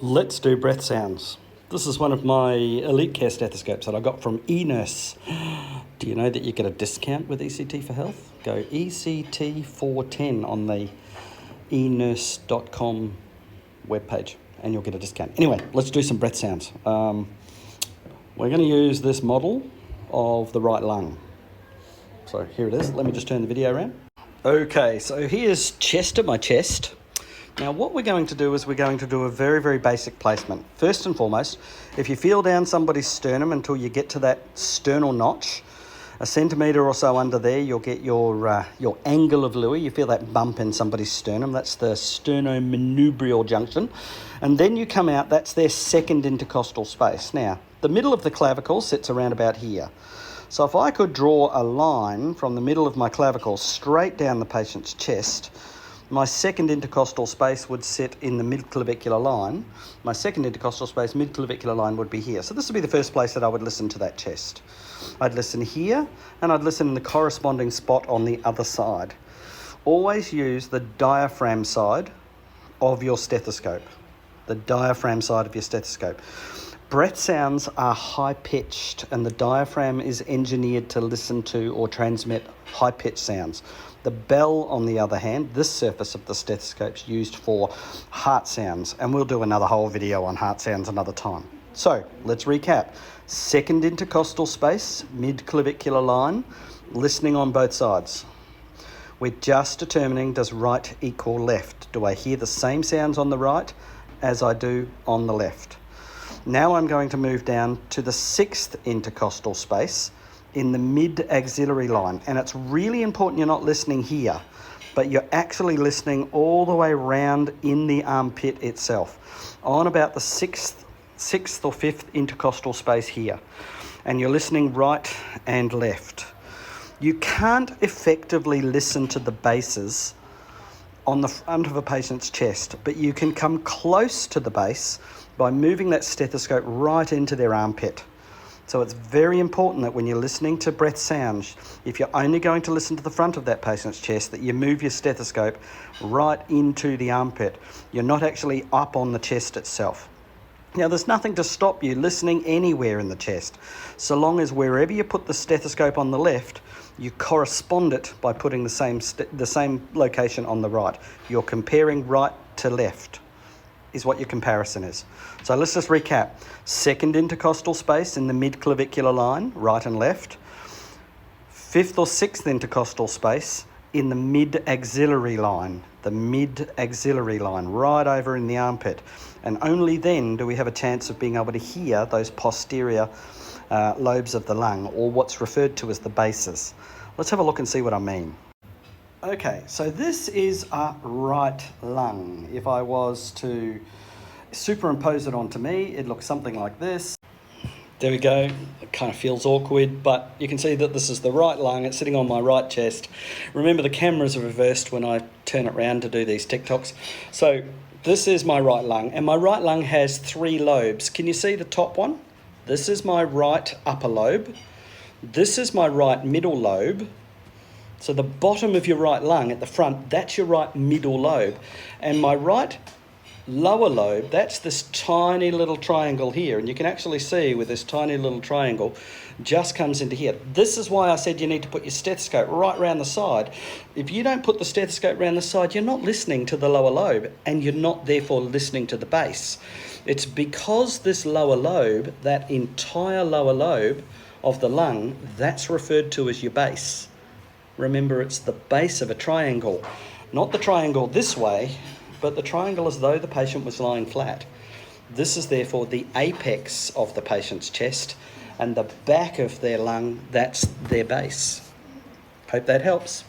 Let's do breath sounds. This is one of my elite care stethoscopes that I got from eNurse. Do you know that you get a discount with ECT for Health? Go ECT410 on the enurse.com webpage and you'll get a discount. Anyway, let's do some breath sounds. We're going to use this model of the right lung. So here it is. Let me just turn the video around. Okay, so here's my chest. Now what we're going to do is we're going to do a very, very basic placement. First and foremost, if you feel down somebody's sternum until you get to that sternal notch, a centimetre or so under there, you'll get your angle of Louis. You feel that bump in somebody's sternum. That's the sternomanubrial junction. And then you come out, that's their second intercostal space. Now, the middle of the clavicle sits around about here. So if I could draw a line from the middle of my clavicle straight down the patient's chest, my second intercostal space would sit in the mid-clavicular line. My second intercostal space, mid-clavicular line, would be here. So this would be the first place that I would listen to that chest. I'd listen here, and I'd listen in the corresponding spot on the other side. Always use the diaphragm side of your stethoscope. The diaphragm side of your stethoscope. Breath sounds are high-pitched, and the diaphragm is engineered to listen to or transmit high-pitched sounds. The bell, on the other hand, this surface of the stethoscope is used for heart sounds, and we'll do another whole video on heart sounds another time. So, let's recap. Second intercostal space, mid-clavicular line, listening on both sides. We're just determining, does right equal left? Do I hear the same sounds on the right as I do on the left? Now I'm going to move down to the sixth intercostal space in the mid-axillary line. And it's really important you're not listening here, but you're actually listening all the way around in the armpit itself, on about the sixth or fifth intercostal space here. And you're listening right and left. You can't effectively listen to the bases on the front of a patient's chest, but you can come close to the base by moving that stethoscope right into their armpit. So it's very important that when you're listening to breath sounds, if you're only going to listen to the front of that patient's chest, that you move your stethoscope right into the armpit. You're not actually up on the chest itself. Now, there's nothing to stop you listening anywhere in the chest, so long as wherever you put the stethoscope on the left, you correspond it by putting the same location on the right. You're comparing right to left is what your comparison is. So let's just recap. Second intercostal space in the mid-clavicular line, right and left. Fifth or sixth intercostal space in the mid-axillary line. The mid-axillary line, right over in the armpit. And only then do we have a chance of being able to hear those posterior lobes of the lung, or what's referred to as the bases. Let's have a look and see what I mean. Okay, so this is a right lung. If I was to superimpose it onto me, it looks something like this. There we go. It kind of feels awkward, but you can see that this is the right lung. It's sitting on my right chest. Remember, the cameras are reversed when I turn it around to do these TikToks. So this is my right lung, and my right lung has three lobes. Can you see the top one? This is my right upper lobe. This is my right middle lobe. So the bottom of your right lung at the front, that's your right middle lobe. And my right lower lobe, that's this tiny little triangle here. And you can actually see with this tiny little triangle just comes into here. This is why I said you need to put your stethoscope right around the side. If you don't put the stethoscope around the side, you're not listening to the lower lobe, and you're not therefore listening to the base. It's because this lower lobe, that entire lower lobe of the lung, that's referred to as your base. Remember, it's the base of a triangle, not the triangle this way, but the triangle as though the patient was lying flat. This is therefore the apex of the patient's chest, and the back of their lung, that's their base. Hope that helps.